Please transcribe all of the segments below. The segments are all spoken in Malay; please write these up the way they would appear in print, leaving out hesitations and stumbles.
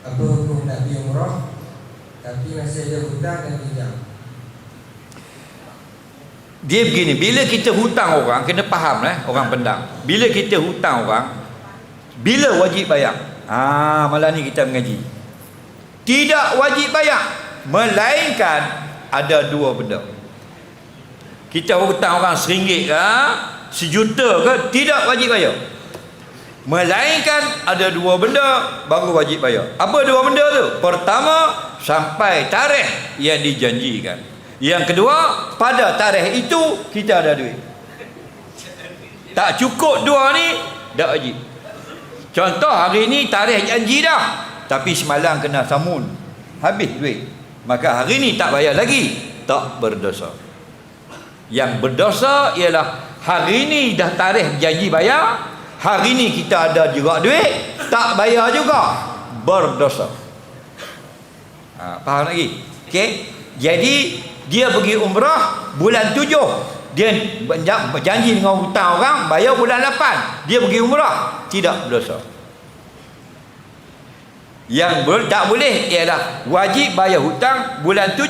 Apa hukum nak pergi umrah tapi masih ada hutang dan pinjam? Dia begini, bila kita hutang orang, kena faham orang pendam. Bila kita hutang orang, bila wajib bayar? Malam ni kita mengaji. Tidak wajib bayar, melainkan ada dua benda. Kita hutang orang RM1 ke, RM1 ke, tidak wajib bayar. Melainkan ada dua benda baru wajib bayar. Apa dua benda tu? Pertama, sampai tarikh yang dijanjikan. Yang kedua, pada tarikh itu kita ada duit. Tak cukup dua ni, tak wajib. Contoh, hari ni tarikh janji dah, tapi semalam kena samun, habis duit, maka hari ni tak bayar lagi, tak berdosa. Yang berdosa ialah hari ni dah tarikh janji bayar, hari ni kita ada juga duit, tak bayar juga, berdosa. Faham lagi? Okey. Jadi dia pergi umrah bulan 7, dia berjanji dengan hutang orang bayar bulan 8, dia pergi umrah, tidak berdosa. Yang tak boleh ialah wajib bayar hutang bulan 7,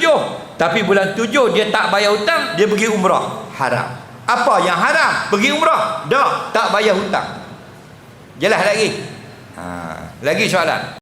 tapi bulan 7 dia tak bayar hutang, dia pergi umrah, haram. Apa yang haram? Pergi umrah, tak bayar hutang. Jelas lagi? Lagi soalan?